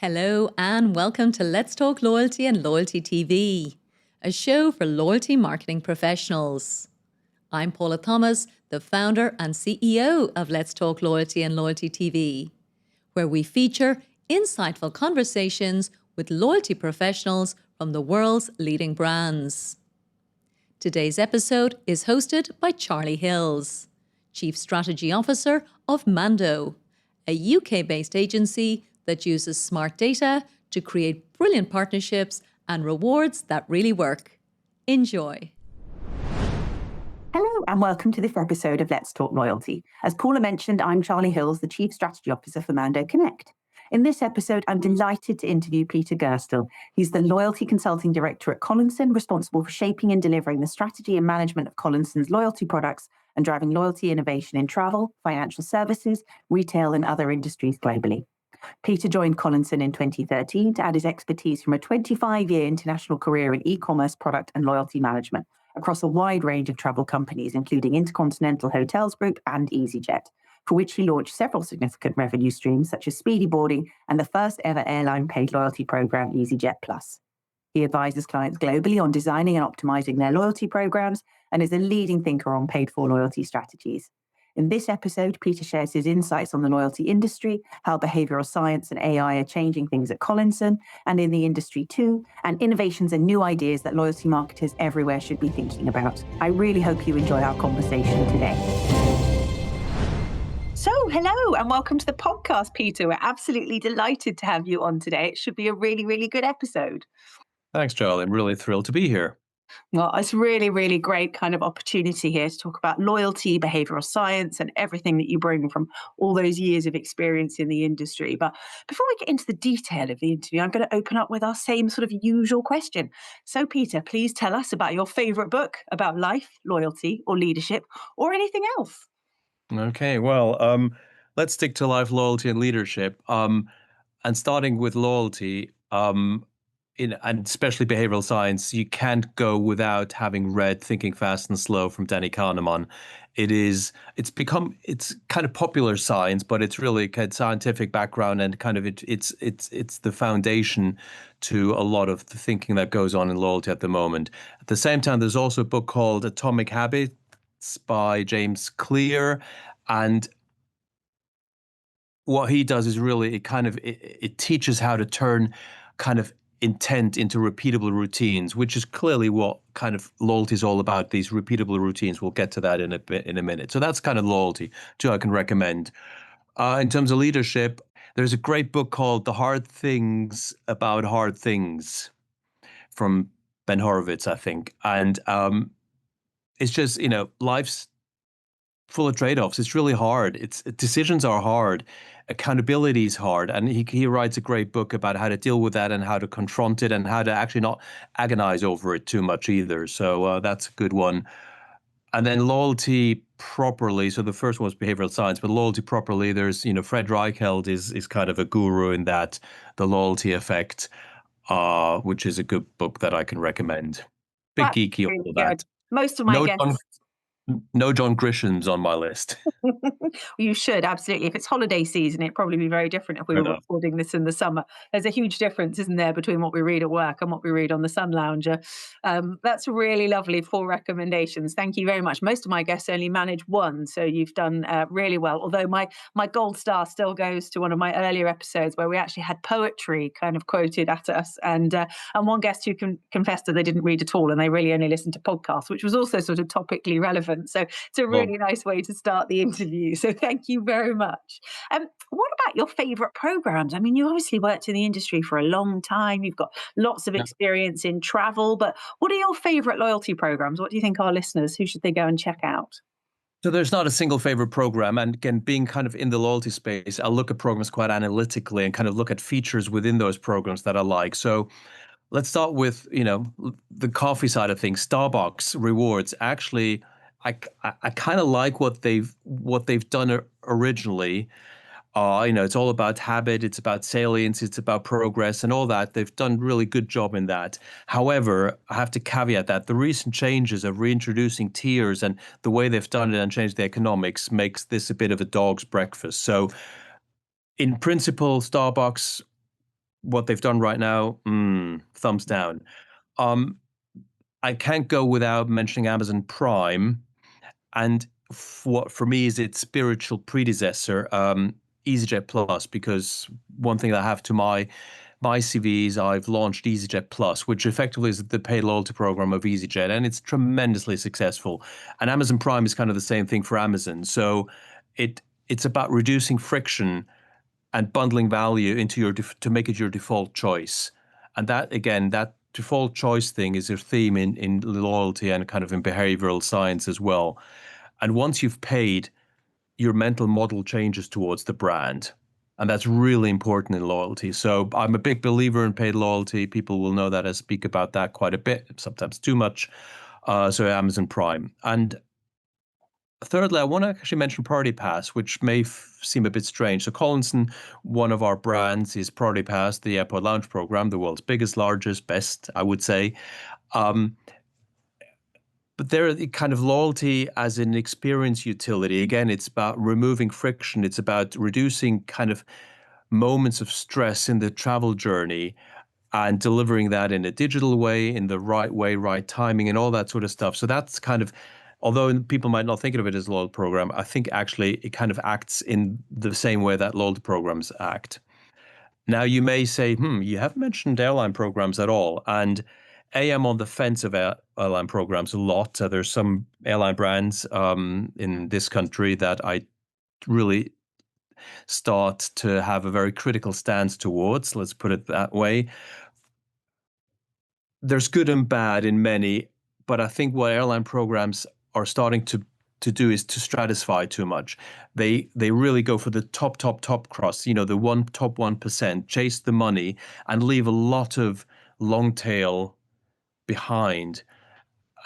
Hello and welcome to Let's Talk Loyalty and Loyalty TV, a show for loyalty marketing professionals. I'm Paula Thomas, the founder and CEO of Let's Talk Loyalty and Loyalty TV, where we feature insightful conversations with loyalty professionals from the world's leading brands. Today's episode is hosted by Charlie Hills, Chief Strategy Officer of Mando, a UK-based agency that uses smart data to create brilliant partnerships and rewards that really work. Enjoy. Hello and welcome to this episode of Let's Talk Loyalty. As Paula mentioned, I'm Charlie Hills, the Chief Strategy Officer for Mando Connect. In this episode, I'm delighted to interview Peter Gerstle. He's the Loyalty Consulting Director at Collinson, responsible for shaping and delivering the strategy and management of Collinson's loyalty products and driving loyalty innovation in travel, financial services, retail and other industries globally. Peter joined Collinson in 2013 to add his expertise from a 25-year international career in e-commerce product and loyalty management across a wide range of travel companies, including InterContinental Hotels Group and easyJet, for which he launched several significant revenue streams, such as Speedy Boarding and the first ever airline paid loyalty program, easyJet Plus. He advises clients globally on designing and optimizing their loyalty programs and is a leading thinker on paid-for loyalty strategies. In this episode, Peter shares his insights on the loyalty industry, how behavioural science and AI are changing things at Collinson and in the industry too, and innovations and new ideas that loyalty marketers everywhere should be thinking about. I really hope you enjoy our conversation today. So, hello and welcome to the podcast, Peter. We're absolutely delighted to have you on today. It should be a really, really good episode. Thanks, Charlie. I'm really thrilled to be here. Well, it's really, really great kind of opportunity here to talk about loyalty, behavioural science, and everything that you bring from all those years of experience in the industry. But before we get into the detail of the interview, I'm going to open up with our same sort of usual question. So, Peter, please tell us about your favourite book about life, loyalty, or leadership, or anything else. Okay, well, let's stick to life, loyalty, and leadership. And starting with loyalty, and especially behavioral science, you can't go without having read Thinking Fast and Slow from Danny Kahneman. It's kind of popular science, but it's really kind of scientific background and kind of it's the foundation to a lot of the thinking that goes on in loyalty at the moment. At the same time, there's also a book called Atomic Habits by James Clear, and what he does is really it teaches how to turn kind of intent into repeatable routines, which is clearly what kind of loyalty is all about, these repeatable routines. We'll get to that in a minute. So that's kind of loyalty, too, I can recommend. In terms of leadership, there's a great book called The Hard Things About Hard Things from Ben Horowitz, I think. And it's just, life's full of trade-offs. It's really hard. Decisions are hard. Accountability is hard. And he writes a great book about how to deal with that and how to confront it and how to actually not agonize over it too much either. So that's a good one. And then loyalty properly. So the first one was behavioral science, but loyalty properly, there's, Fred Reichheld is kind of a guru in that, The Loyalty Effect, which is a good book that I can recommend. Big That's geeky really all that. good. Most of my guests. No John Grisham's on my list. You should, absolutely. If it's holiday season, it'd probably be very different if we were recording this in the summer. There's a huge difference, isn't there, between what we read at work and what we read on the Sun Lounger. That's really lovely, 4 recommendations. Thank you very much. Most of my guests only manage one, so you've done really well. Although my gold star still goes to one of my earlier episodes where we actually had poetry kind of quoted at us, and one guest who confessed that they didn't read at all and they really only listened to podcasts, which was also sort of topically relevant. So it's a really nice way to start the interview. So thank you very much. What about your favourite programs? I mean, you obviously worked in the industry for a long time. You've got lots of experience in travel, but what are your favourite loyalty programs? What do you think our listeners, who should they go and check out? So there's not a single favorite program. And again, being kind of in the loyalty space, I'll look at programs quite analytically and kind of look at features within those programs that I like. So let's start with, the coffee side of things. Starbucks rewards. Actually, I kind of like what they've done originally. It's all about habit, it's about salience, it's about progress and all that. They've done a really good job in that. However, I have to caveat that the recent changes of reintroducing tiers and the way they've done it and changed the economics makes this a bit of a dog's breakfast. So in principle, Starbucks what they've done right now, thumbs down. Um, I can't go without mentioning Amazon Prime, and what for me is its spiritual predecessor, easyJet Plus, because one thing that I have to my CV is I've launched easyJet Plus, which effectively is the paid loyalty program of easyJet, and it's tremendously successful. And Amazon Prime is kind of the same thing for Amazon. So it's about reducing friction and bundling value into to make it your default choice. And that again, that default choice thing is a theme in loyalty and kind of in behavioral science as well. And once you've paid, your mental model changes towards the brand. And that's really important in loyalty. So I'm a big believer in paid loyalty. People will know that I speak about that quite a bit, sometimes too much. So Amazon Prime. And thirdly, I want to actually mention Priority Pass, which may seem a bit strange. So Collinson, one of our brands, is Priority Pass, the airport lounge program, the world's biggest, largest, best, I would say. Um, but they're the kind of loyalty as an experience utility. Again, it's about removing friction. It's about reducing kind of moments of stress in the travel journey and delivering that in a digital way, in the right way, right timing, and all that sort of stuff. So that's kind of, although people might not think of it as a loyalty program, I think actually it kind of acts in the same way that loyalty programs act. Now, you may say, you haven't mentioned airline programs at all. And I am on the fence of airline programs a lot. There's some airline brands in this country that I really start to have a very critical stance towards, let's put it that way. There's good and bad in many, but I think what airline programs are starting to do is to stratify too much. They really go for the top cross, the top 1%, chase the money and leave a lot of long tail behind,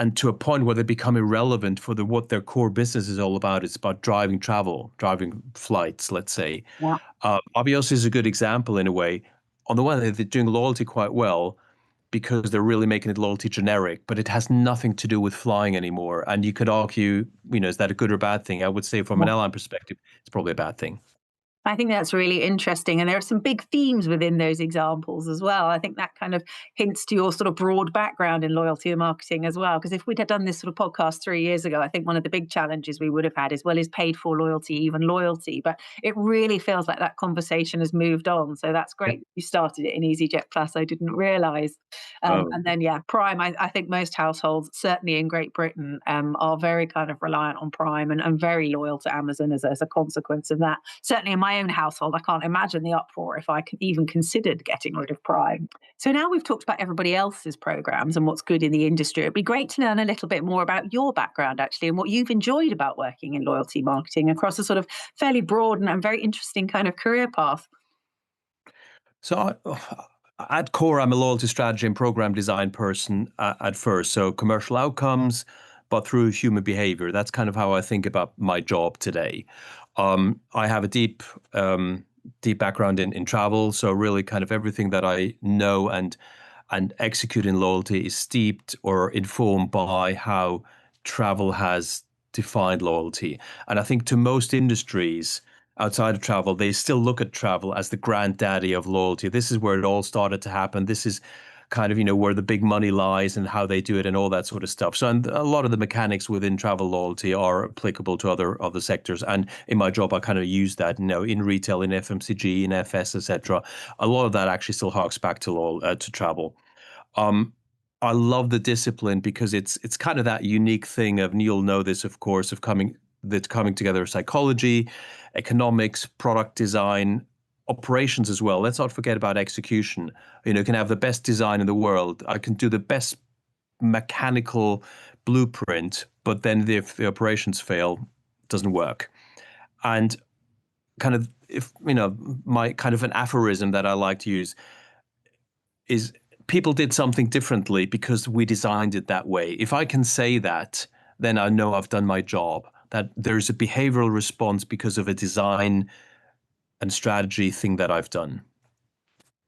and to a point where they become irrelevant for what their core business is all about. It's about driving travel, driving flights, let's say. Yeah. Avios is a good example in a way. On the one hand, they're doing loyalty quite well because they're really making it loyalty generic, but it has nothing to do with flying anymore. And you could argue, is that a good or bad thing? I would say from an airline perspective, it's probably a bad thing. I think that's really interesting. And there are some big themes within those examples as well. I think that kind of hints to your sort of broad background in loyalty and marketing as well. Because if we'd had done this sort of podcast 3 years ago, I think one of the big challenges we would have had is, well, is paid for loyalty even loyalty? But it really feels like that conversation has moved on. So that's great that you started it in easyJet Plus. I didn't realize. And then, Prime, I think most households, certainly in Great Britain, are very kind of reliant on Prime and very loyal to Amazon as a consequence of that. Certainly in my own household, I can't imagine the uproar if I even considered getting rid of Prime. So now we've talked about everybody else's programs and what's good in the industry. It'd be great to learn a little bit more about your background, actually, and what you've enjoyed about working in loyalty marketing across a sort of fairly broad and very interesting kind of career path. So at core, I'm a loyalty strategy and program design person at first. So commercial outcomes, but through human behavior. That's kind of how I think about my job today. I have a deep background in travel. So really kind of everything that I know and execute in loyalty is steeped or informed by how travel has defined loyalty. And I think to most industries outside of travel, they still look at travel as the granddaddy of loyalty. This is where it all started to happen. This is kind of, where the big money lies and how they do it and all that sort of stuff. So, and a lot of the mechanics within travel loyalty are applicable to other sectors. And in my job, I kind of use that, in retail, in FMCG, in FS, etc. A lot of that actually still harks back to travel. I love the discipline because it's kind of that unique thing of, and you'll know this, of course, of coming together of psychology, economics, product design, operations as well. Let's not forget about execution. You can have the best design in the world. I can do the best mechanical blueprint, but then if the operations fail, it doesn't work. And kind of, if my kind of an aphorism that I like to use is, people did something differently because we designed it that way. If I can say that, then I know I've done my job. That there's a behavioral response because of a design and strategy thing that I've done.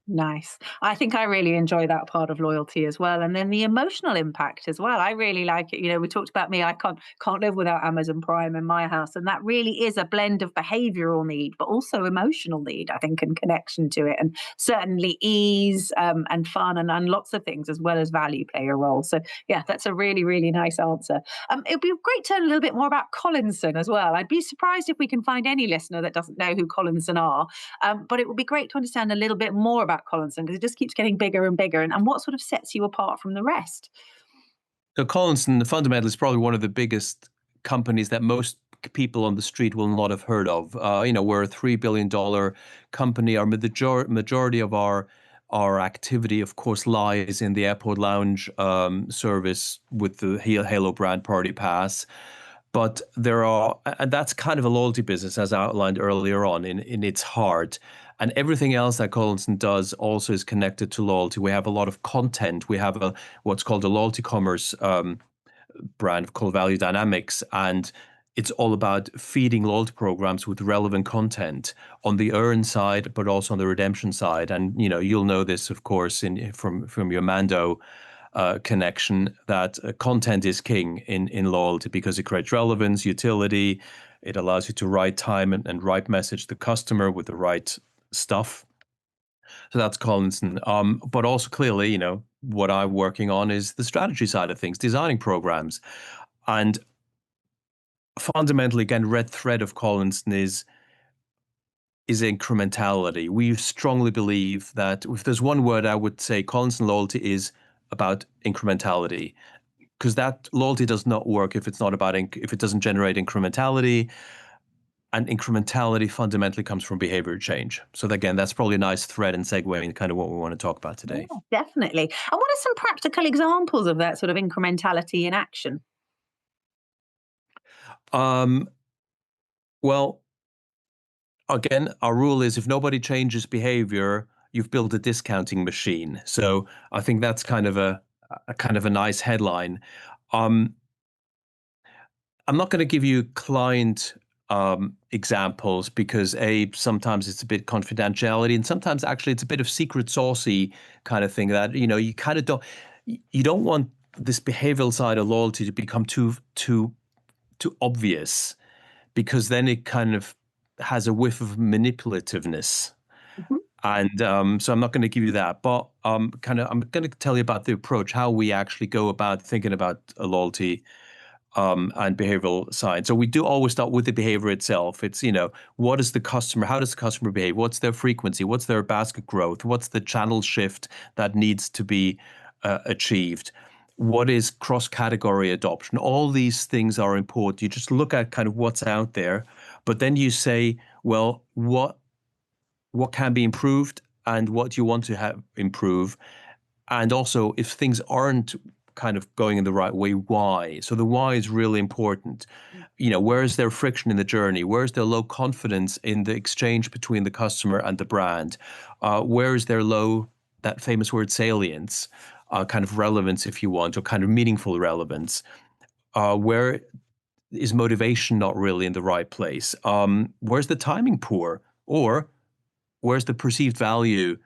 Nice. I think I really enjoy that part of loyalty as well. And then the emotional impact as well. I really like it. You know, we talked about me, I can't live without Amazon Prime in my house. And that really is a blend of behavioral need, but also emotional need, I think, and connection to it. And certainly ease and fun and lots of things as well as value play a role. So yeah, that's a really, really nice answer. It'd be great to learn a little bit more about Collinson as well. I'd be surprised if we can find any listener that doesn't know who Collinson are. But it would be great to understand a little bit more about Collinson because it just keeps getting bigger and bigger. And what sort of sets you apart from the rest? So Collinson, fundamentally, is probably one of the biggest companies that most people on the street will not have heard of. We're a $3 billion company. Our majority of our activity, of course, lies in the airport lounge service with the Halo brand Party Pass. But and that's kind of a loyalty business, as outlined earlier on in its heart. And everything else that Collinson does also is connected to loyalty. We have a lot of content. We have what's called a loyalty commerce brand called Value Dynamics, and it's all about feeding loyalty programs with relevant content on the earn side, but also on the redemption side. And you'll know this, of course, from your Mando connection, that content is king in loyalty because it creates relevance, utility. It allows you to write time and right message the customer with the right stuff. So that's Collinson. But also clearly, what I'm working on is the strategy side of things, designing programs. And fundamentally, again, red thread of Collinson is incrementality. We strongly believe that if there's one word I would say, Collinson loyalty is about incrementality, because that loyalty does not work if it's not about if it doesn't generate incrementality. And incrementality fundamentally comes from behavior change. So again, that's probably a nice thread and segue into kind of what we want to talk about today. Yeah, definitely. And what are some practical examples of that sort of incrementality in action? Um, well, again, our rule is if nobody changes behavior, you've built a discounting machine. So I think that's kind of a nice headline. Um, I'm not going to give you client examples because sometimes it's a bit confidentiality, and sometimes actually it's a bit of secret saucy kind of thing that you kind of don't want this behavioral side of loyalty to become too obvious, because then it kind of has a whiff of manipulativeness. Mhm. And so I'm not going to give you that, but I'm going to tell you about the approach, how we actually go about thinking about a loyalty and behavioral side. So we do always start with the behavior itself. It's, what is the customer? How does the customer behave? What's their frequency? What's their basket growth? What's the channel shift that needs to be achieved? What is cross-category adoption? All these things are important. You just look at kind of what's out there, but then you say, well, what can be improved and what do you want to have improve? And also, if things aren't kind of going in the right way, why? So the why is really important. Where is there friction in the journey? Where is there low confidence in the exchange between the customer and the brand? Where is there low, that famous word, salience, kind of relevance, if you want, or kind of meaningful relevance? Where is motivation not really in the right place? Where's the timing poor? Or where's the perceived value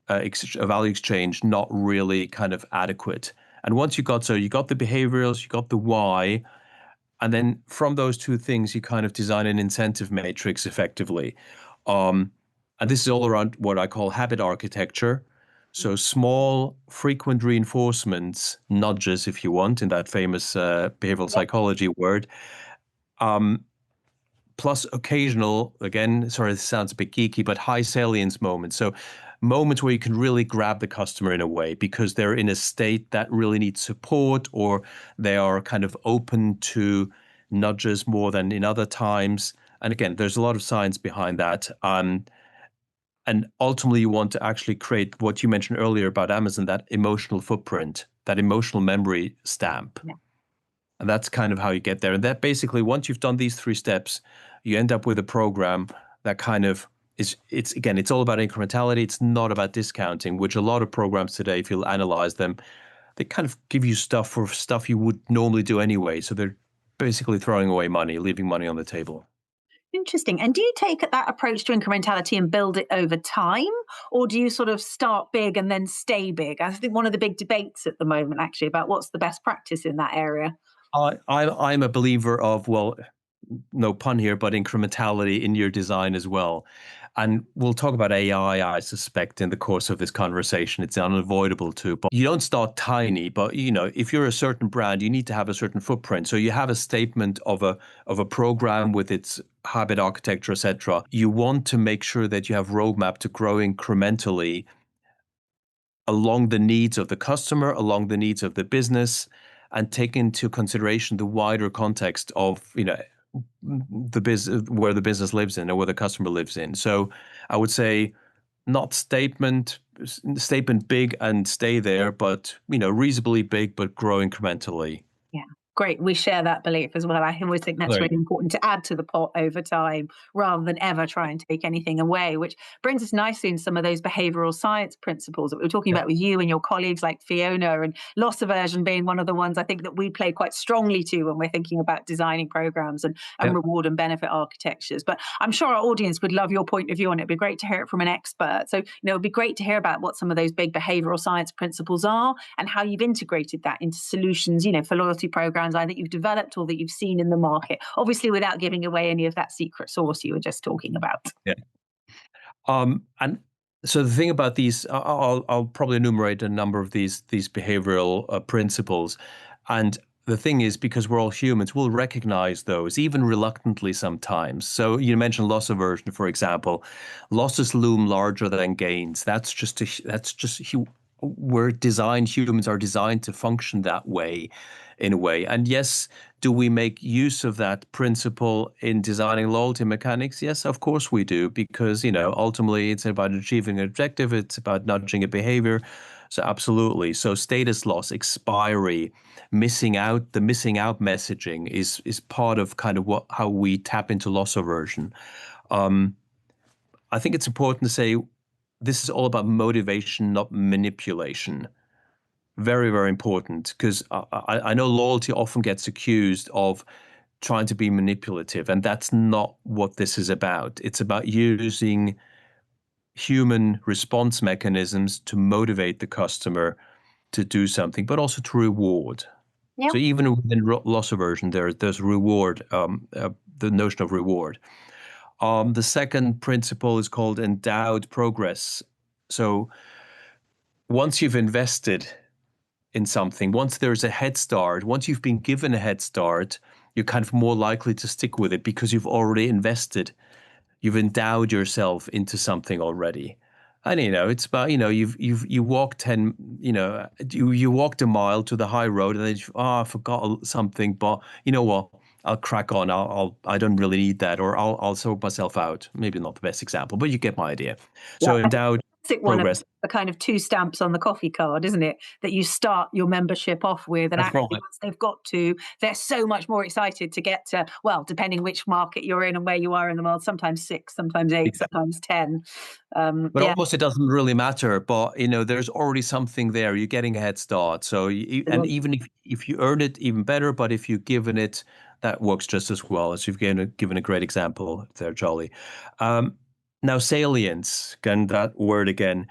value exchange not really kind of adequate? And once you got the behaviorals, you got the why, and then from those two things, you kind of design an incentive matrix effectively. And this is all around what I call habit architecture. So small, frequent reinforcements, nudges, if you want, in that famous behavioral psychology word, um, plus occasional, again, sorry, this sounds a bit geeky, but high salience moments. So moments where you can really grab the customer in a way because they're in a state that really needs support, or they are kind of open to nudges more than in other times. And again, there's a lot of science behind that. And ultimately, you want to actually create what you mentioned earlier about Amazon, that emotional footprint, that emotional memory stamp. Yeah. And that's kind of how you get there. And that basically, once you've done these three steps, you end up with a program that kind of it's all about incrementality. It's not about discounting, which a lot of programs today, if you'll analyze them, they kind of give you stuff for stuff you would normally do anyway. So they're basically throwing away money, leaving money on the table. Interesting. And do you take that approach to incrementality and build it over time? Or do you sort of start big and then stay big? I think one of the big debates at the moment, actually, about what's the best practice in that area. I'm a believer of, well, no pun here, but incrementality in your design as well. And we'll talk about AI, I suspect, in the course of this conversation. It's unavoidable too. But you don't start tiny, but if you're a certain brand, you need to have a certain footprint. So you have a statement of a program with its habit architecture, etc. You want to make sure that you have roadmap to grow incrementally along the needs of the customer, along the needs of the business, and take into consideration the wider context of the business, where the business lives in or where the customer lives in. So I would say not statement big and stay there, but reasonably big but grow incrementally. Yeah. Great. We share that belief as well. I always think that's Right. really important to add to the pot over time rather than ever try and take anything away, which brings us nicely into some of those behavioral science principles that we were talking about with you and your colleagues like Fiona, and loss aversion being one of the ones I think that we play quite strongly to when we're thinking about designing programs and Yeah. reward and benefit architectures. But I'm sure our audience would love your point of view on it. It'd be great to hear it from an expert. So, it'd be great to hear about what some of those big behavioral science principles are and how you've integrated that into solutions, for loyalty programs either you've developed or that you've seen in the market, obviously without giving away any of that secret sauce you were just talking about. Yeah. And so the thing about these, I'll probably enumerate a number of these behavioral principles. And the thing is, because we're all humans, we'll recognize those, even reluctantly sometimes. So you mentioned loss aversion, for example. Losses loom larger than gains. Humans are designed to function that way, in a way. And yes, do we make use of that principle in designing loyalty mechanics? Yes, of course we do, because ultimately it's about achieving an objective. It's about nudging a behavior. So absolutely. So status loss, expiry, missing out, the missing out messaging is part of kind of how we tap into loss aversion. I think it's important to say this is all about motivation, not manipulation. Very, very important, because I know loyalty often gets accused of trying to be manipulative, and that's not what this is about. It's about using human response mechanisms to motivate the customer to do something, but also to reward. Yeah. So even within loss aversion, there's reward, the notion of reward. The second principle is called endowed progress. So once you've invested in something, once there's a head start, once you've been given a head start, you're kind of more likely to stick with it because you've already invested. You've endowed yourself into something already. And it's about, you walked 10, you walked a mile to the high road, and then I forgot something, but you know what? I'll crack on. I don't really need that, or I'll sort myself out. Maybe not the best example, but you get my idea. So Yeah. endowed Classic one of progress. the kind of 2 stamps on the coffee card, isn't it? That you start your membership off with, and That's actually right. once they've got to, they're so much more excited to get to, well, depending which market you're in and where you are in the world, sometimes 6, sometimes 8, sometimes 10. But Yeah. almost it doesn't really matter. But there's already something there. You're getting a head start. So and even if you earn it, even better. But if you've given it, that works just as well. As you've given a great example there, Charlie. Now salience, again, that word again,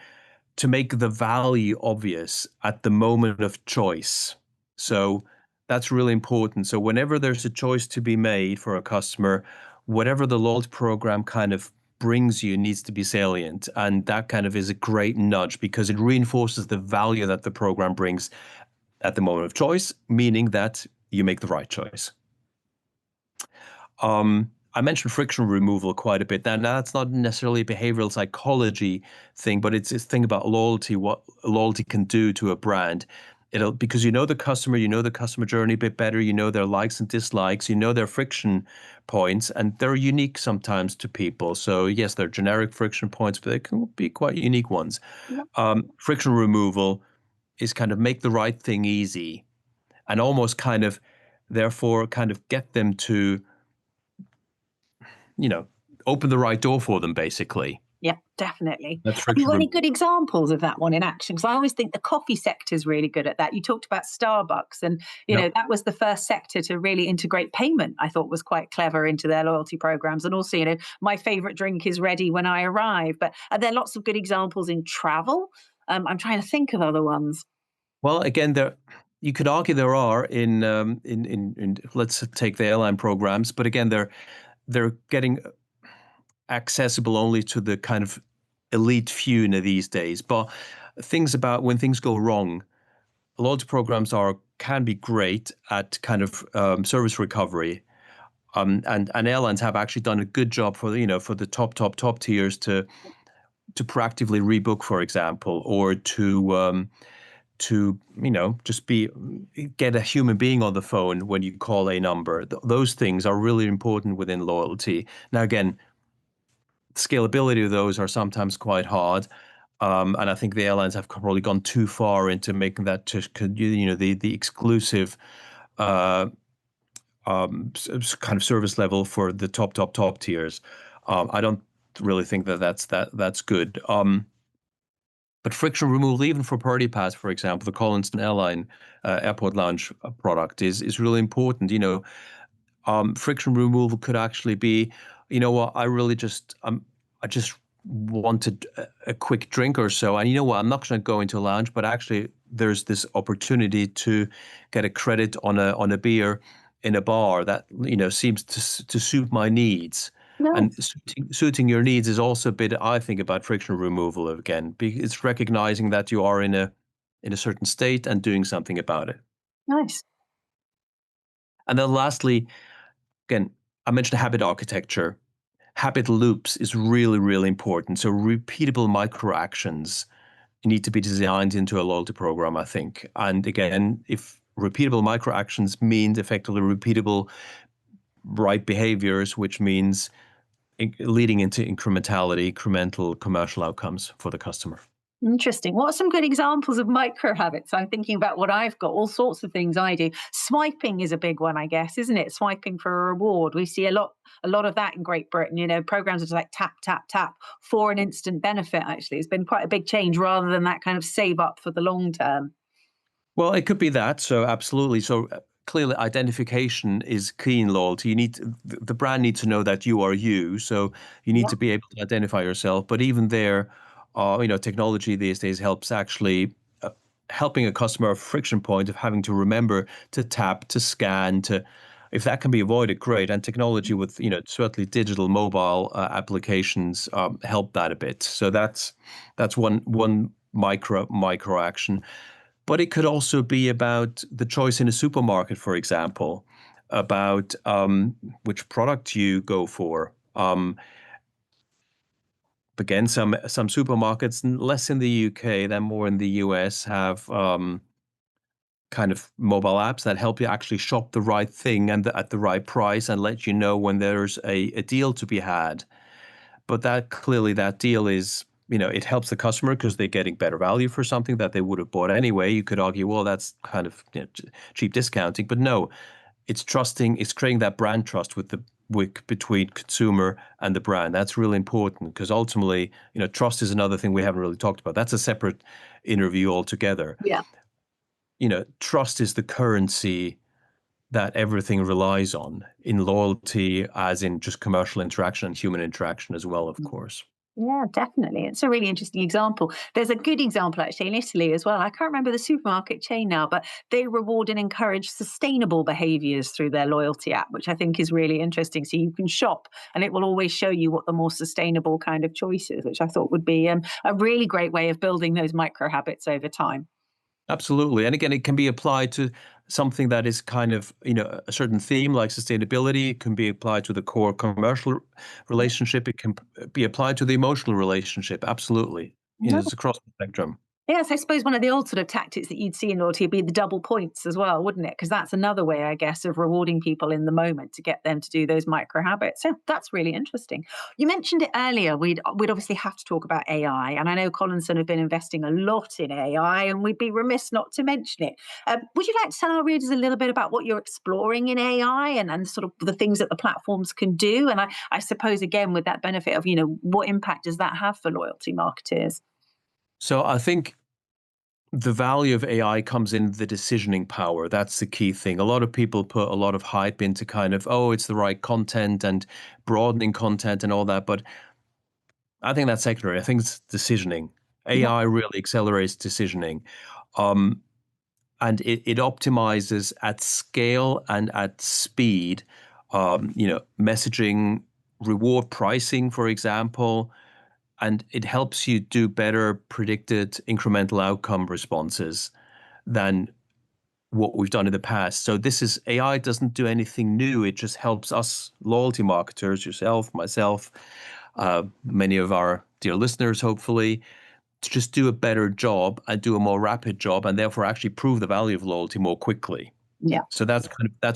to make the value obvious at the moment of choice. So that's really important. So whenever there's a choice to be made for a customer, whatever the loyalty program kind of brings you needs to be salient. And that kind of is a great nudge because it reinforces the value that the program brings at the moment of choice, meaning that you make the right choice. I mentioned friction removal quite a bit. Now that's not necessarily a behavioral psychology thing, but it's a thing about loyalty, what loyalty can do to a brand. Because the customer, the customer journey a bit better, their likes and dislikes, their friction points, and they're unique sometimes to people. So yes, they're generic friction points, but they can be quite unique ones. Friction removal is kind of make the right thing easy and almost kind of, therefore, kind of get them to open the right door for them, basically. Yeah, definitely. That's Have you friction got any removal. good examples of that one in action? Because I always think the coffee sector is really good at that. You talked about Starbucks, and Yep. that was the first sector to really integrate payment. I thought was quite clever into their loyalty programs, and also, my favorite drink is ready when I arrive. But are there lots of good examples in travel? I'm trying to think of other ones. Well, again, you could argue there are in let's take the airline programs, but again, they're getting accessible only to the kind of elite few these days. But things about when things go wrong, loyalty programs can be great at kind of service recovery. And airlines have actually done a good job for the top tiers to proactively rebook, for example, or to just get a human being on the phone when you call a number. Those things are really important within loyalty. Now, again, scalability of those are sometimes quite hard. And I think the airlines have probably gone too far into making that just the exclusive kind of service level for the top tiers. I don't really think that's good. But friction removal, even for Party Pass, for example, the Collinson airline airport lounge product is really important. Friction removal could actually be, what, I just wanted a quick drink or so, and you know what, I'm not going to go into a lounge, but actually there's this opportunity to get a credit on a beer in a bar that seems to suit my needs. No, And suiting your needs is also a bit, I think, about friction removal again. It's recognizing that you are in a certain state and doing something about it. nice. And then lastly, again, I mentioned habit architecture. Habit loops is really, really important. So repeatable micro actions need to be designed into a loyalty program, I think. And again, if repeatable micro actions means effectively repeatable right behaviors, which means leading into incremental commercial outcomes for the customer. Interesting. What are some good examples of micro habits? I'm thinking about what I've got, all sorts of things I do. Swiping is a big one, I guess, isn't it? Swiping for a reward. We see a lot of that in Great Britain. Programs are like tap, tap, tap for an instant benefit, actually. It's been quite a big change rather than that kind of save up for the long term. Well, it could be that. So absolutely. So clearly, identification is key in loyalty. The brand needs to know that you are you. So you need Yeah. to be able to identify yourself. But even there, technology these days helps actually helping a customer a friction point of having to remember to tap, to scan, to if that can be avoided, great. And technology with certainly digital mobile applications help that a bit. So that's one micro action. But it could also be about the choice in a supermarket, for example, about which product you go for. Again, some supermarkets, less in the UK than more in the US, have kind of mobile apps that help you actually shop the right thing and at the right price and let you know when there's a deal to be had. But that deal is, it helps the customer because they're getting better value for something that they would have bought anyway. You could argue, well, that's kind of cheap discounting, but no, it's creating that brand trust between consumer and the brand. That's really important because ultimately, trust is another thing we haven't really talked about. That's a separate interview altogether. Yeah. Trust is the currency that everything relies on in loyalty, as in just commercial interaction and human interaction as well, of course. Yeah, definitely. It's a really interesting example. There's a good example actually in Italy as well. I can't remember the supermarket chain now, but they reward and encourage sustainable behaviors through their loyalty app, which I think is really interesting. So you can shop and it will always show you what the more sustainable kind of choice is, which I thought would be a really great way of building those micro habits over time. Absolutely. And again, it can be applied to something that is kind of, a certain theme like sustainability. It can be applied to the core commercial relationship. It can be applied to the emotional relationship. Absolutely. No, It's across the spectrum. Yes, I suppose one of the old sort of tactics that you'd see in loyalty would be the double points as well, wouldn't it? Because that's another way, I guess, of rewarding people in the moment to get them to do those micro habits. So that's really interesting. You mentioned it earlier. We'd obviously have to talk about AI, and I know Collinson have been investing a lot in AI, and we'd be remiss not to mention it. Would you like to tell our readers a little bit about what you're exploring in AI and sort of the things that the platforms can do? And I suppose again with that benefit of what impact does that have for loyalty marketers? So I think the value of AI comes in the decisioning power. That's the key thing. A lot of people put a lot of hype into kind of, oh, it's the right content and broadening content and all that. But I think that's secondary. I think it's decisioning. Yeah, AI really accelerates decisioning. Um, and it optimizes at scale and at speed, messaging, reward pricing, for example, and it helps you do better predicted incremental outcome responses than what we've done in the past. So this is AI doesn't do anything new. It just helps us loyalty marketers, yourself, myself, many of our dear listeners, hopefully, to just do a better job and do a more rapid job, and therefore actually prove the value of loyalty more quickly. yeah, So that's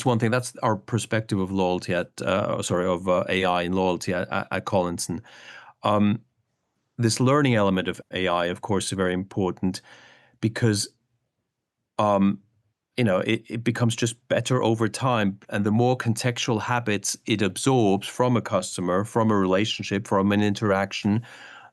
one thing. That's our perspective of loyalty of AI and loyalty at Collinson. Um, this learning element of AI, of course, is very important because um, it becomes just better over time. And the more contextual habits it absorbs from a customer, from a relationship, from an interaction,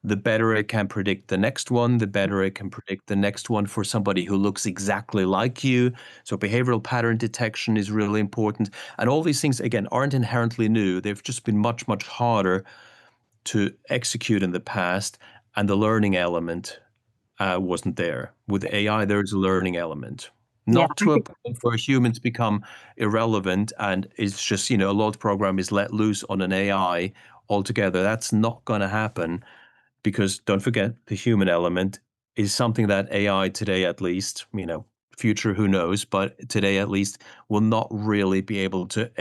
the better it can predict the next one, the better it can predict the next one for somebody who looks exactly like you. So behavioral pattern detection is really important. And all these things, again, aren't inherently new. They've just been much, much harder to execute in the past. And the learning element wasn't there. With AI, there's a learning element. yeah. Not to a point where humans become irrelevant and it's just, a load program is let loose on an AI altogether. That's not going to happen because don't forget the human element is something that AI today, at least, future, who knows, but today at least will not really be able to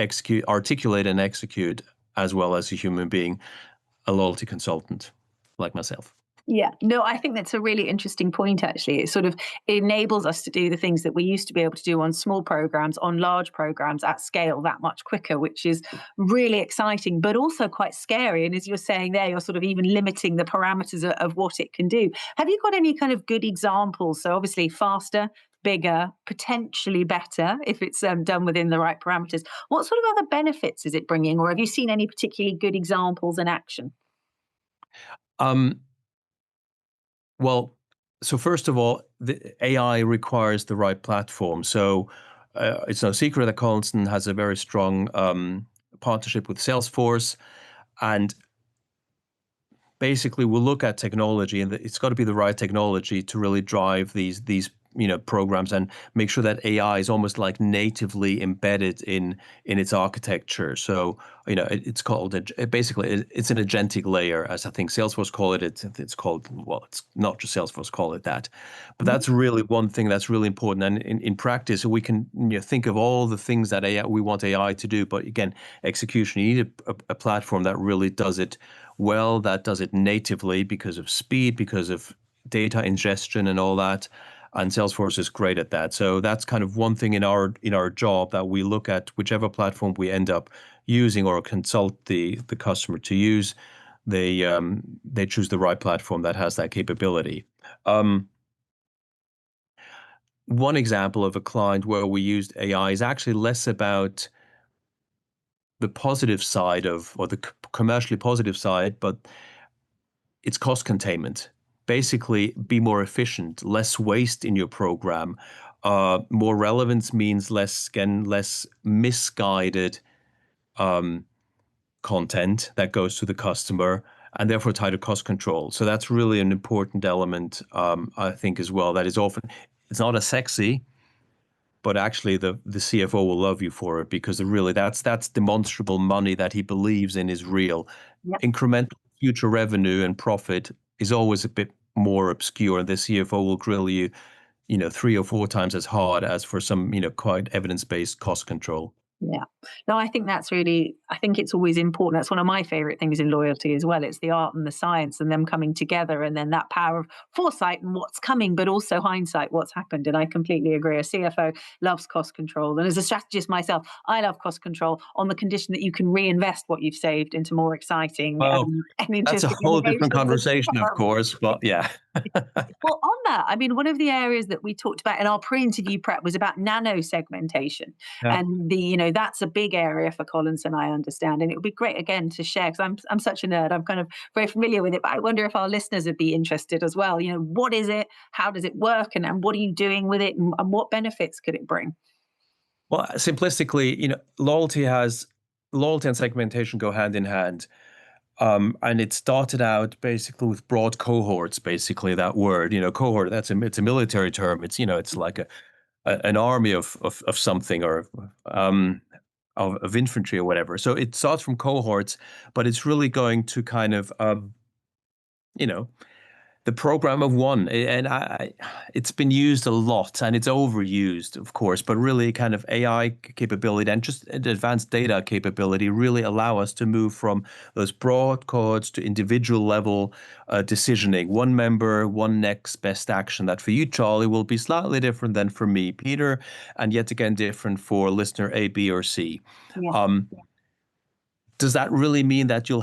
articulate and execute as well as a human being, a loyalty consultant like myself. Yeah, no, I think that's a really interesting point, actually. It sort of enables us to do the things that we used to be able to do on small programs, on large programs at scale that much quicker, which is really exciting, but also quite scary. And as you're saying there, you're sort of even limiting the parameters of what it can do. Have you got any kind of good examples? So obviously faster, bigger, potentially better if it's done within the right parameters. What sort of other benefits is it bringing? Or have you seen any particularly good examples in action? Um, Well, so first of all, the AI requires the right platform. So it's no secret that Collinson has a very strong partnership with Salesforce, and basically we'll look at technology, and it's got to be the right technology to really drive these programs and make sure that AI is almost like natively embedded in its architecture. So it's called basically it's an agentic layer, as I think Salesforce call it. It's called, well, it's not just Salesforce call it that, but that's really one thing that's really important. And in practice, we can think of all the things that we want AI to do, but again, execution. You need a platform that really does it well, that does it natively because of speed, because of data ingestion and all that. And Salesforce is great at that. So that's kind of one thing in our job that we look at whichever platform we end up using or consult the customer to use. They choose the right platform that has that capability. One example of a client where we used AI is actually less about the positive side or the commercially positive side, but it's cost containment. Basically, be more efficient, less waste in your program. More relevance means less misguided content that goes to the customer, and therefore tighter cost control. So that's really an important element, I think, as well. That is often it's not as sexy, but actually the CFO will love you for it because really that's demonstrable money that he believes in is real. Yep. Incremental future revenue and profit is always a bit more obscure. The CFO will grill you, 3 or 4 times as hard as for some, quite evidence-based cost control. Yeah. No, I think I think it's always important. That's one of my favorite things in loyalty as well. It's the art and the science and them coming together, and then that power of foresight and what's coming, but also hindsight, what's happened. And I completely agree. A CFO loves cost control. And as a strategist myself, I love cost control on the condition that you can reinvest what you've saved into more exciting Well, and that's a interesting whole different innovations. conversation, of course, but yeah. Well, on that, I mean, one of the areas that we talked about in our pre-interview prep was about nano segmentation, Yeah. and that's a big area for Collinson, I understand, and it would be great again to share because I'm such a nerd. I'm kind of very familiar with it, but I wonder if our listeners would be interested as well. What is it? How does it work? And what are you doing with it? And what benefits could it bring? Well, simplistically, loyalty and segmentation go hand in hand. And it started out basically with broad cohorts, basically that word, cohort, it's a military term. It's like an army of something or of infantry or whatever. So it starts from cohorts, but it's really going to kind of, you know, the program of one, and it's been used a lot, and it's overused, of course. But really, kind of AI capability and just advanced data capability really allow us to move from those broad codes to individual level decisioning. One member, one next best action. That for you, Charlie, will be slightly different than for me, Peter, and yet again different for listener A, B, or C. Yeah. Does that really mean that you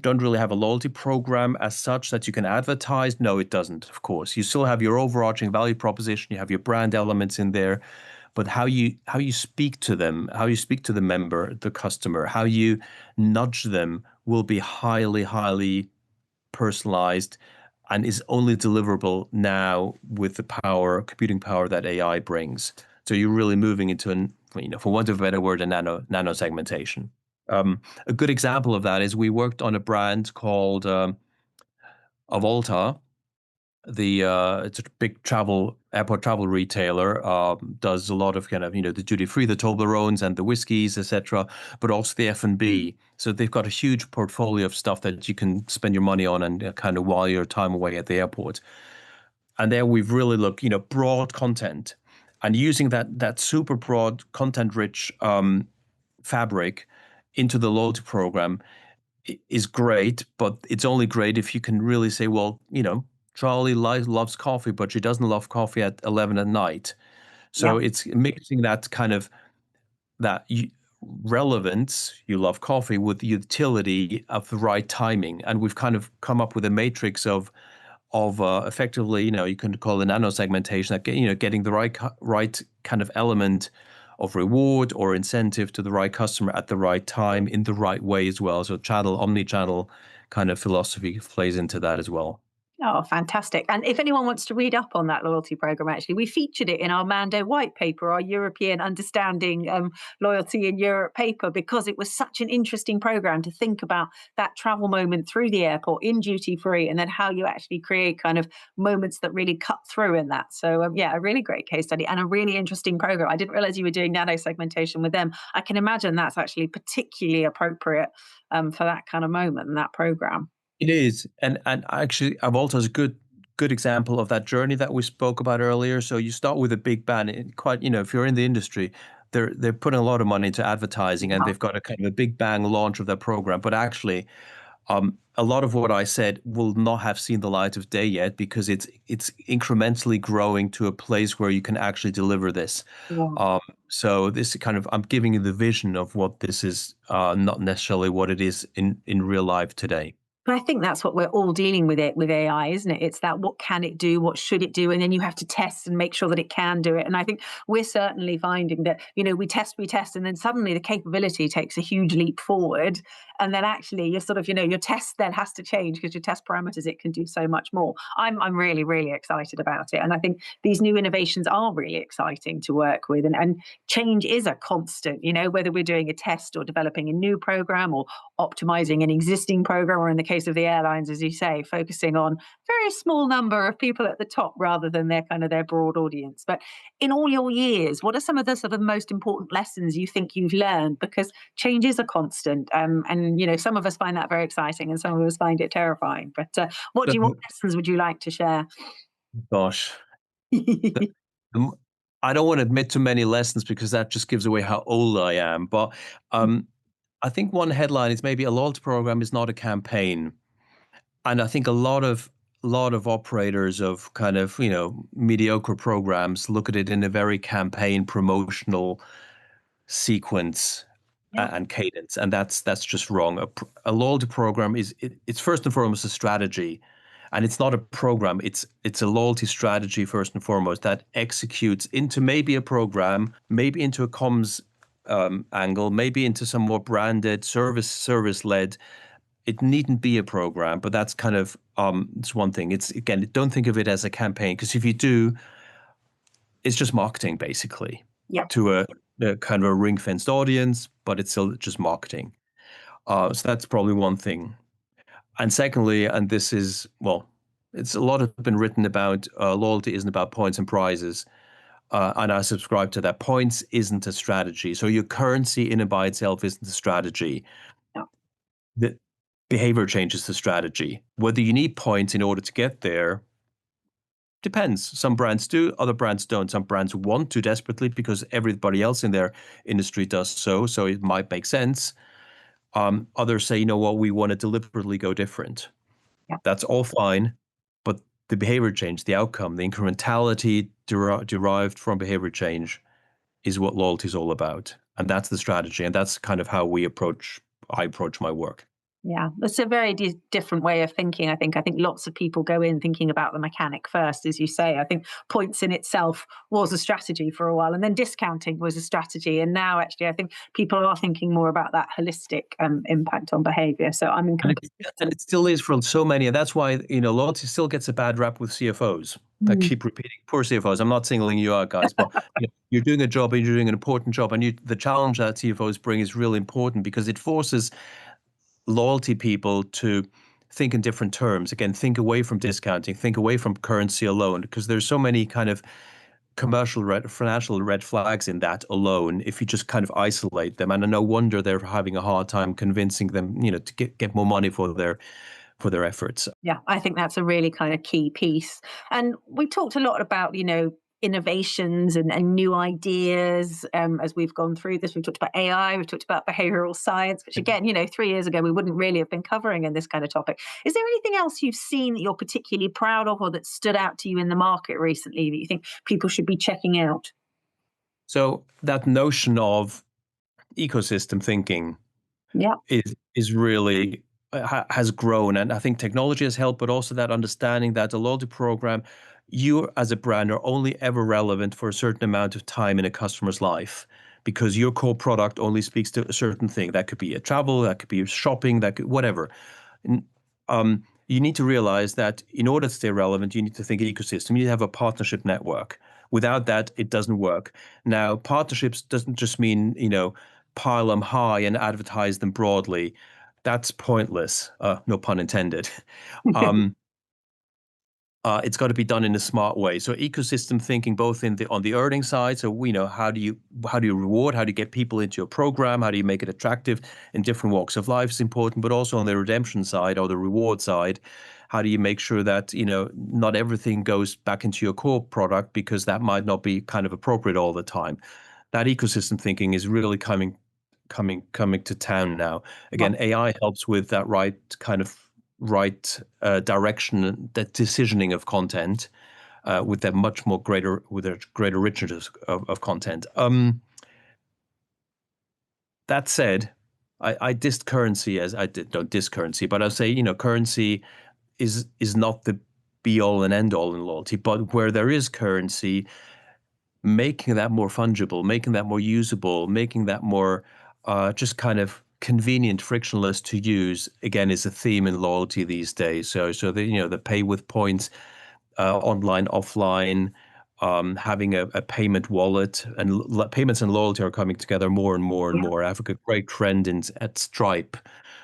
don't really have a loyalty program as such that you can advertise? No, it doesn't, of course. You still have your overarching value proposition, you have your brand elements in there, but how you speak to them, how you speak to the member, the customer, how you nudge them will be highly, highly personalized and is only deliverable now with the computing power that AI brings. So you're really moving into for want of a better word, a nano segmentation. A good example of that is we worked on a brand called Avolta. It's a big airport travel retailer. Does a lot of kind of the duty free, the Toblerones and the whiskeys, etc., but also the F&B. So they've got a huge portfolio of stuff that you can spend your money on and kind of while your time away at the airport. And there we've really looked, broad content, and using that super broad content rich fabric into the loyalty program is great, but it's only great if you can really say, well, Charlie loves coffee, but she doesn't love coffee at 11 at night. Yeah. So it's mixing that kind of relevance, you love coffee, with the utility of the right timing. And we've kind of come up with a matrix of effectively, you can call it nano segmentation, that getting the right kind of element of reward or incentive to the right customer at the right time in the right way as well. So omni-channel kind of philosophy plays into that as well. Oh, fantastic. And if anyone wants to read up on that loyalty program, actually, we featured it in our Mando white paper, our European Understanding Loyalty in Europe paper, because it was such an interesting program to think about that travel moment through the airport in duty free, and then how you actually create kind of moments that really cut through in that. So, yeah, a really great case study and a really interesting program. I didn't realize you were doing nano segmentation with them. I can imagine that's actually particularly appropriate for that kind of moment in that program. It is, and actually, Avolta is a good example of that journey that we spoke about earlier. So you start with a big bang. Quite, if you're in the industry, they're putting a lot of money into advertising, and they've got a kind of a big bang launch of their program. But actually, a lot of what I said will not have seen the light of day yet because it's incrementally growing to a place where you can actually deliver this. Yeah. So this kind of I'm giving you the vision of what this is, not necessarily what it is in real life today. But I think that's what we're all dealing with it with AI, isn't it? It's that what can it do? What should it do? And then you have to test and make sure that it can do it. And I think we're certainly finding that, we test, and then suddenly the capability takes a huge leap forward. And then actually you're sort of, your test then has to change because your test parameters, it can do so much more. I'm really, really excited about it. And I think these new innovations are really exciting to work with. And change is a constant, whether we're doing a test or developing a new program or optimizing an existing program, or in the case of the airlines, as you say, focusing on a very small number of people at the top rather than their broad audience. But in all your years, what are some of the sort of most important lessons you think you've learned? Because change is a constant, and some of us find that very exciting, and some of us find it terrifying. But what lessons would you like to share? Gosh, I don't want to admit too many lessons because that just gives away how old I am. But I think one headline is maybe a loyalty program is not a campaign, and I think a lot of operators of kind of mediocre programs look at it in a very campaign promotional sequence Yeah. and cadence, and that's just wrong. A loyalty program it's first and foremost a strategy, and it's not a program. It's a loyalty strategy first and foremost that executes into maybe a program, maybe into a comms angle, maybe into some more branded service led. It needn't be a program, but that's kind of it's one thing. It's again, don't think of it as a campaign because if you do, it's just marketing basically Yeah. to a kind of a ring-fenced audience, but it's still just marketing. So that's probably one thing. And secondly, and this is, well, it's a lot has been written about loyalty isn't about points and prizes. And I subscribe to that. Points isn't a strategy. So your currency in and by itself isn't a strategy. Yeah. The behavior change is the strategy. Whether you need points in order to get there depends. Some brands do, other brands don't. Some brands want to desperately because everybody else in their industry does so. So it might make sense. Others say, you know what, we want to deliberately go different. Yeah. That's all fine. But the behavior change, the outcome, the incrementality derived from behavior change is what loyalty is all about. And that's the strategy. And that's kind of how I approach my work. Yeah, that's a very different way of thinking. I think lots of people go in thinking about the mechanic first, as you say. I think points in itself was a strategy for a while, and then discounting was a strategy. And now, actually, I think people are thinking more about that holistic impact on behaviour. So I'm in complete. And it still is for so many. And that's why, loyalty still gets a bad rap with CFOs. I keep repeating, poor CFOs. I'm not singling you out, guys, but you're doing a job and you're doing an important job. And the challenge that CFOs bring is really important because it forces loyalty people to think in different terms. Again, think away from discounting, think away from currency alone, because there's so many kind of financial red flags in that alone if you just kind of isolate them. And no wonder they're having a hard time convincing them, to get more money for their efforts. Yeah, I think that's a really kind of key piece. And we talked a lot about, innovations and new ideas as we've gone through this. We've talked about AI, we've talked about behavioral science, which again, 3 years ago, we wouldn't really have been covering in this kind of topic. Is there anything else you've seen that you're particularly proud of or that stood out to you in the market recently that you think people should be checking out? So that notion of ecosystem thinking Yeah. is really has grown, and I think technology has helped, but also that understanding that a loyalty program, you as a brand are only ever relevant for a certain amount of time in a customer's life because your core product only speaks to a certain thing. That could be a travel, that could be shopping, that could whatever. You need to realize that in order to stay relevant, you need to think ecosystem. You need to have a partnership network. Without that, it doesn't work. Now, partnerships doesn't just mean, pile them high and advertise them broadly. That's pointless. No pun intended. Um, it's got to be done in a smart way. So ecosystem thinking, both on the earning side. So we know how do you reward, how do you get people into your program, how do you make it attractive in different walks of life is important, but also on the redemption side or the reward side, how do you make sure that not everything goes back into your core product because that might not be kind of appropriate all the time. That ecosystem thinking is really coming to town now. Again, AI helps with that right direction, that decisioning of content, with that much more greater richness of content. That said, I dissed currency as I don't diss currency, but I'll say currency is not the be all and end all in loyalty, but where there is currency, making that more fungible, making that more usable, making that more just kind of convenient, frictionless to use, again, is a theme in loyalty these days. So the pay with points, online, offline, having a payment wallet, and payments and loyalty are coming together more and more and more. I have a great trend at Stripe,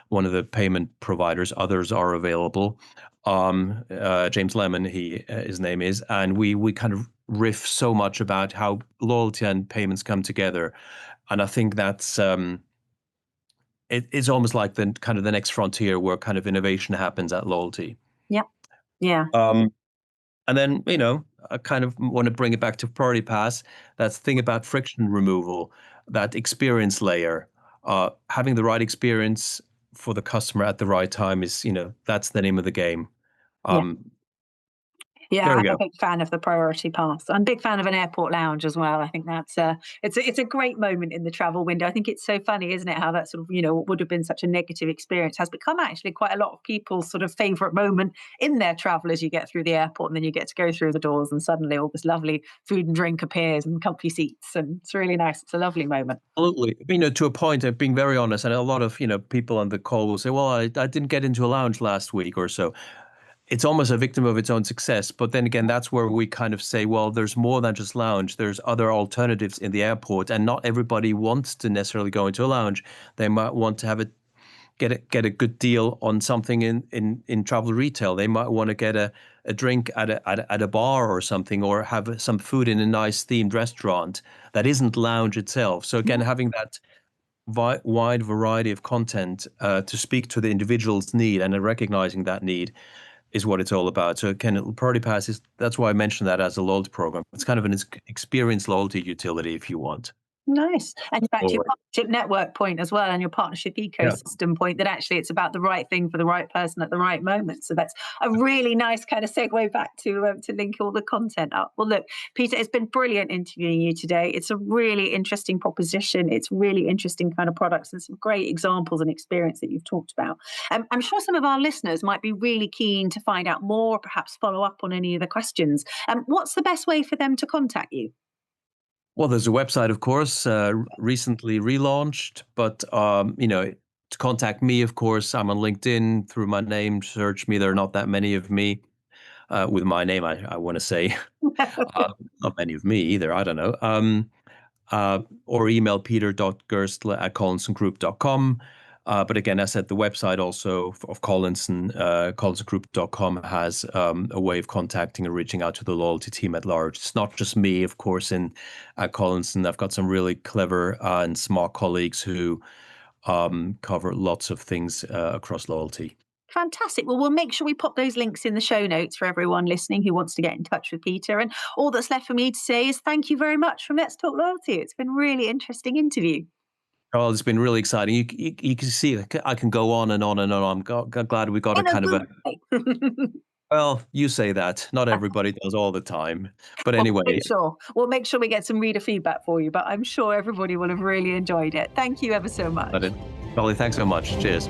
one of the payment providers. Others are available. James Lemon, his name is, and we kind of riff so much about how loyalty and payments come together, and I think that's it's almost like the kind of the next frontier where kind of innovation happens at loyalty. Yeah. Yeah. And then I kind of want to bring it back to Priority Pass. That's the thing about friction removal, that experience layer. Having the right experience for the customer at the right time is, that's the name of the game. Yeah. Yeah, There we I'm a go. big fan of the priority pass. I'm a big fan of an airport lounge as well. I think that's it's a great moment in the travel window. I think it's so funny, isn't it, how that sort of, what would have been such a negative experience has become actually quite a lot of people's sort of favorite moment in their travel as you get through the airport and then you get to go through the doors and suddenly all this lovely food and drink appears and comfy seats and it's really nice. It's a lovely moment. Absolutely. To a point, of being very honest, and a lot of, people on the call will say, well, I didn't get into a lounge last week or so. It's almost a victim of its own success. But then again, that's where we kind of say, well, there's more than just lounge. There's other alternatives in the airport, and not everybody wants to necessarily go into a lounge. They might want to get a good deal on something in travel retail. They might want to get a drink at a bar or something, or have some food in a nice themed restaurant that isn't lounge itself. So again, having that wide variety of content to speak to the individual's need and recognizing that need is what it's all about. So Priority Pass that's why I mentioned that as a loyalty program. It's kind of an experience loyalty utility, if you want. Nice. And back to your Forward. partnership network point as well and your partnership ecosystem point that actually it's about the right thing for the right person at the right moment. So that's a really nice kind of segue back to link all the content up. Well, look, Peter, it's been brilliant interviewing you today. It's a really interesting proposition. It's really interesting kind of products and some great examples and experience that you've talked about. I'm sure some of our listeners might be really keen to find out more, perhaps follow up on any of the questions. What's the best way for them to contact you? Well, there's a website, of course, recently relaunched, but to contact me, of course, I'm on LinkedIn through my name. Search me. There are not that many of me with my name. I want to say not many of me either. I don't know. Or email peter.gerstle@collinsongroup.com. But again, as I said, the website also of Collinson, collinsongroup.com has a way of contacting and reaching out to the loyalty team at large. It's not just me, of course, at Collinson. I've got some really clever and smart colleagues who cover lots of things across loyalty. Fantastic. Well, we'll make sure we pop those links in the show notes for everyone listening who wants to get in touch with Peter. And all that's left for me to say is thank you very much from Let's Talk Loyalty. It's been a really interesting interview. Oh, it's been really exciting. You can see I can go on and on and on. I'm glad we got a kind of a. Well, you say that. Not everybody does all the time. But anyway. We'll make sure we get some reader feedback for you, but I'm sure everybody will have really enjoyed it. Thank you ever so much. Ollie, thanks so much. Cheers.